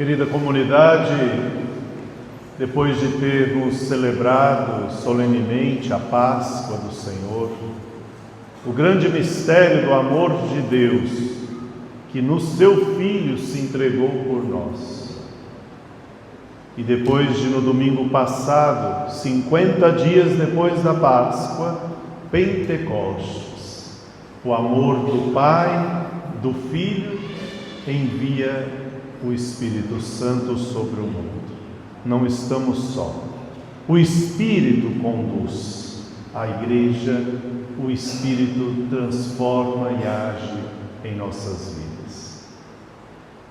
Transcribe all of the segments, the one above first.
Querida comunidade, depois de termos celebrado solenemente a Páscoa do Senhor, o grande mistério do amor de Deus, que no seu Filho se entregou por nós, e depois de no domingo passado, 50 dias depois da Páscoa, Pentecostes, o amor do Pai, do Filho, envia o Espírito Santo sobre o mundo. Não estamos só. O Espírito conduz a Igreja, o Espírito transforma e age em nossas vidas.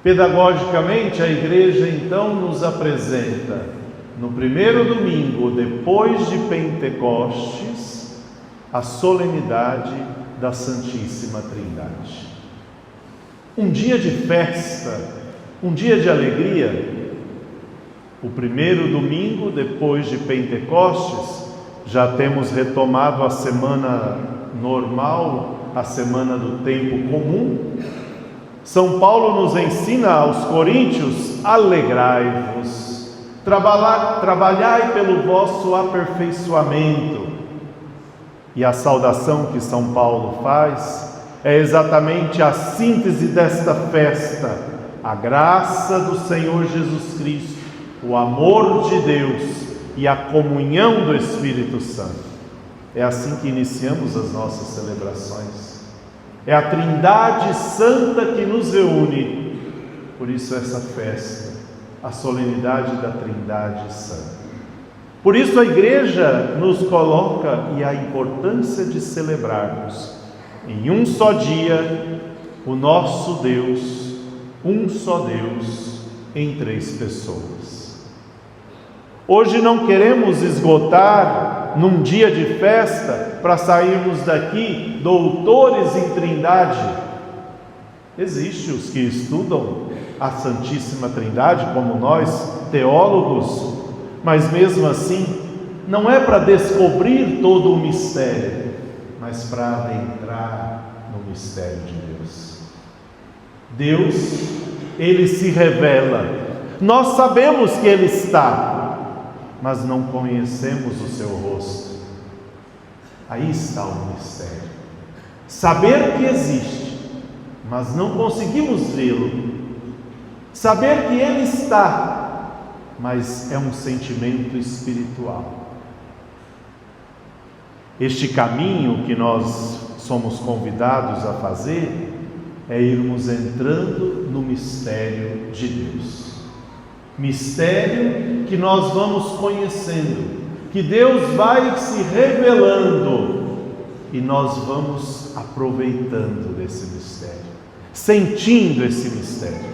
Pedagogicamente, a Igreja então nos apresenta, no primeiro domingo depois de Pentecostes, a solenidade da Santíssima Trindade. Um dia de festa, um dia de alegria. O primeiro domingo depois de Pentecostes, já temos retomado a semana normal, a semana do tempo comum. São Paulo nos ensina aos coríntios: alegrai-vos, trabalhai pelo vosso aperfeiçoamento. E a saudação que São Paulo faz é exatamente a síntese desta festa: a graça do Senhor Jesus Cristo, o amor de Deus e a comunhão do Espírito Santo. É assim que iniciamos as nossas celebrações. É a Trindade Santa que nos reúne. Por isso essa festa, a solenidade da Trindade Santa. Por isso a Igreja nos coloca e a importância de celebrarmos em um só dia o nosso Deus, um só Deus em três pessoas. Hoje não queremos esgotar num dia de festa para sairmos daqui doutores em Trindade. Existem os que estudam a Santíssima Trindade, como nós, teólogos, mas mesmo assim, não é para descobrir todo o mistério, mas para adentrar no mistério de Deus. Deus, Ele se revela. Nós sabemos que Ele está, mas não conhecemos o seu rosto. Aí está o mistério. Saber que existe, mas não conseguimos vê-lo. Saber que Ele está, mas é um sentimento espiritual. Este caminho que nós somos convidados a fazer é irmos entrando no mistério de Deus. Mistério que nós vamos conhecendo, que Deus vai se revelando e nós vamos aproveitando desse mistério, sentindo esse mistério.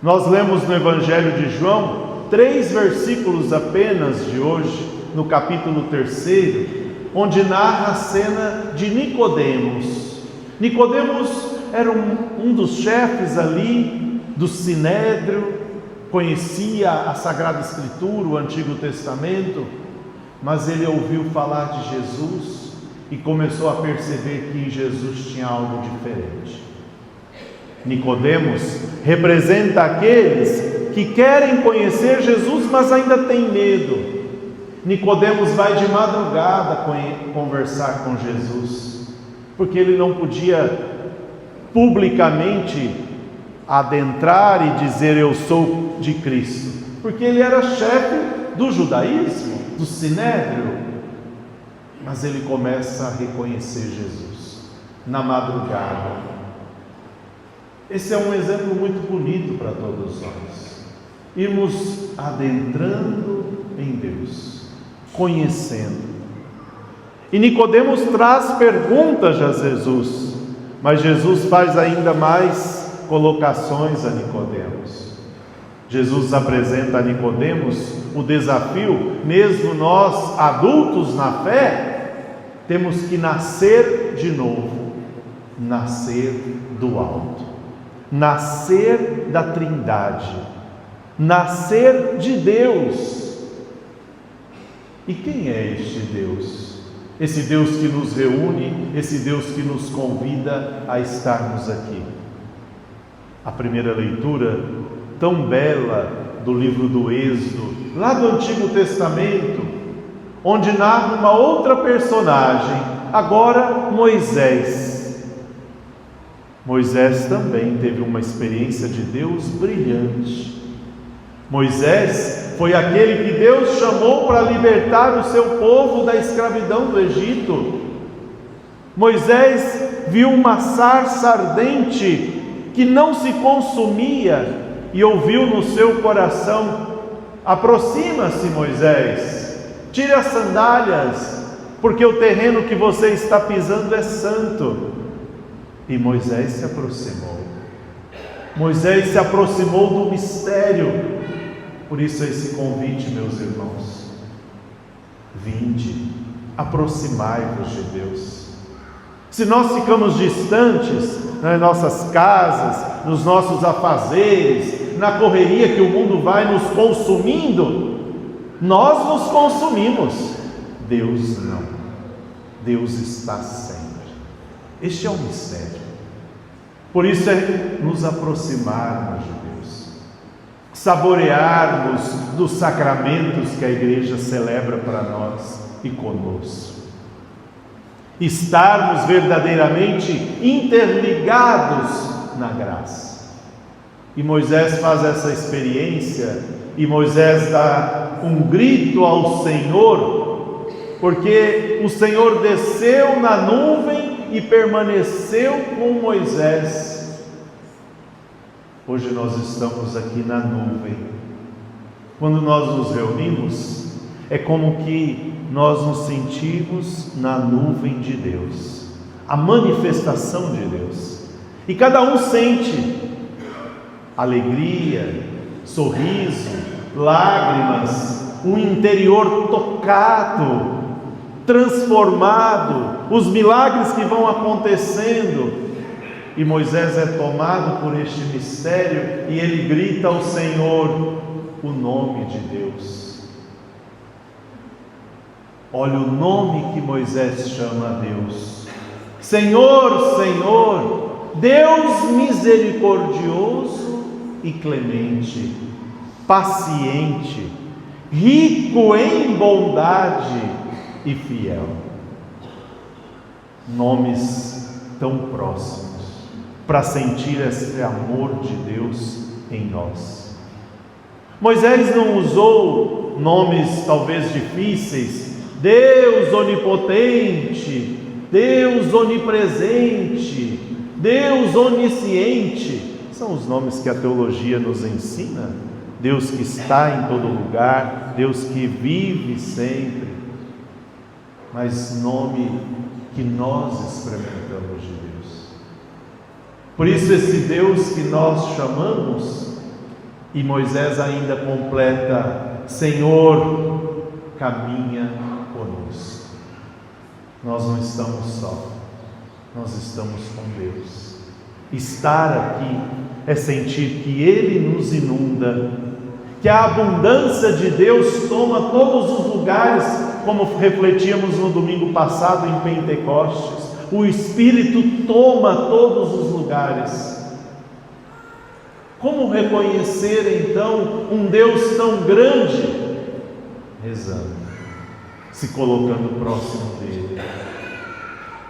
Nós lemos no Evangelho de João 3 versículos apenas de hoje, no capítulo 3, onde narra a cena de Nicodemos. Nicodemos era um dos chefes ali do Sinédrio, conhecia a Sagrada Escritura, o Antigo Testamento, mas ele ouviu falar de Jesus e começou a perceber que em Jesus tinha algo diferente. Nicodemos representa aqueles que querem conhecer Jesus, mas ainda têm medo. Nicodemos vai de madrugada conversar com Jesus, porque ele não podia publicamente adentrar e dizer eu sou de Cristo, porque ele era chefe do judaísmo, do Sinédrio. Mas ele começa a reconhecer Jesus na madrugada. Esse é um exemplo muito bonito para todos nós, irmos adentrando em Deus, conhecendo. E Nicodemos traz perguntas a Jesus, mas Jesus faz ainda mais colocações a Nicodemos. Jesus apresenta a Nicodemos o desafio, mesmo nós adultos na fé, temos que nascer de novo, nascer do alto, nascer da Trindade, nascer de Deus. E quem é este Deus? Esse Deus que nos reúne, esse Deus que nos convida a estarmos aqui. A primeira leitura tão bela do livro do Êxodo, lá do Antigo Testamento, onde narra uma outra personagem, agora Moisés. Moisés também teve uma experiência de Deus brilhante. Moisés foi aquele que Deus chamou para libertar o seu povo da escravidão do Egito. Moisés viu uma sarça ardente que não se consumia e ouviu no seu coração: aproxima-se, Moisés, tire as sandálias, porque o terreno que você está pisando é santo. E Moisés se aproximou. Moisés se aproximou do mistério. Por isso esse convite, meus irmãos: vinde, aproximai-vos de Deus. Se nós ficamos distantes nas nossas casas, nos nossos afazeres, na correria que o mundo vai nos consumindo, nós nos consumimos. Deus não. Deus está sempre. Este é o mistério. Por isso é nos aproximarmos de Deus, saborearmos dos sacramentos que a igreja celebra para nós e conosco, estarmos verdadeiramente interligados na graça. E Moisés faz essa experiência, e Moisés dá um grito ao Senhor, porque o Senhor desceu na nuvem e permaneceu com Moisés. Hoje nós estamos aqui na nuvem. Quando nós nos reunimos, é como que nós nos sentimos na nuvem de Deus, a manifestação de Deus. E cada um sente alegria, sorriso, lágrimas, um interior tocado, transformado, os milagres que vão acontecendo. E Moisés é tomado por este mistério e ele grita ao Senhor o nome de Deus. Olha o nome que Moisés chama a Deus: Senhor, Senhor, Deus misericordioso e clemente, paciente, rico em bondade e fiel. Nomes tão próximos para sentir esse amor de Deus em nós. Moisés não usou nomes talvez difíceis: Deus onipotente, Deus onipresente, Deus onisciente. São os nomes que a teologia nos ensina. Deus que está em todo lugar, Deus que vive sempre. Mas nome que nós experimentamos de Deus. Por isso esse Deus que nós chamamos, e Moisés ainda completa: Senhor, caminha conosco. Nós não estamos só, nós estamos com Deus. Estar aqui é sentir que Ele nos inunda, que a abundância de Deus toma todos os lugares, como refletíamos no domingo passado em Pentecostes. O Espírito toma todos os lugares. Como reconhecer então um Deus tão grande? Rezando, se colocando próximo dele,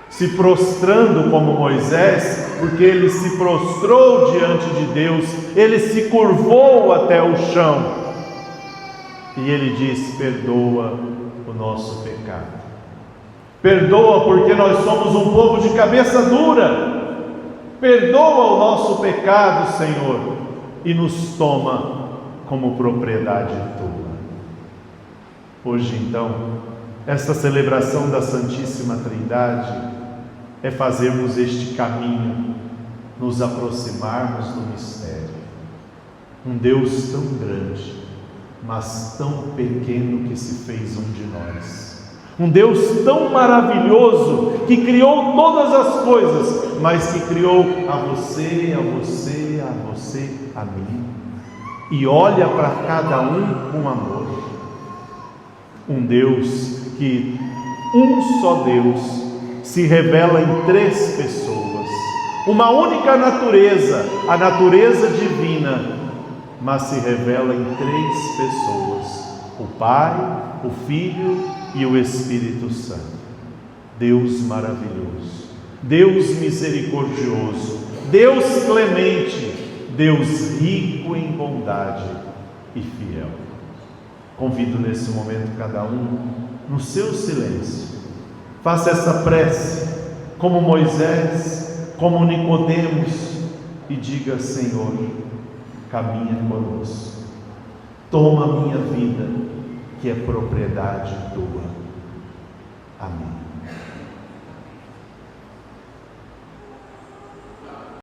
se prostrando como Moisés, porque ele se prostrou diante de Deus, ele se curvou até o chão e ele diz: perdoa o nosso pecado, perdoa porque nós somos um povo de cabeça dura, perdoa o nosso pecado, Senhor, e nos toma como propriedade tua. Hoje então, esta celebração da Santíssima Trindade é fazermos este caminho, nos aproximarmos do mistério. Um Deus tão grande, mas tão pequeno que se fez um de nós. Um Deus tão maravilhoso que criou todas as coisas, mas que criou a você, a você, a você, a mim, e olha para cada um com amor. Um Deus que, um só Deus, se revela em três pessoas, uma única natureza, a natureza divina, mas se revela em 3 pessoas: o Pai, o Filho e o Espírito Santo. Deus maravilhoso, Deus misericordioso, Deus clemente, Deus rico em bondade e fiel. Convido nesse momento cada um, no seu silêncio, faça essa prece, como Moisés, como Nicodemos, e diga: Senhor, caminha conosco, toma a minha vida, que é propriedade tua. Amém.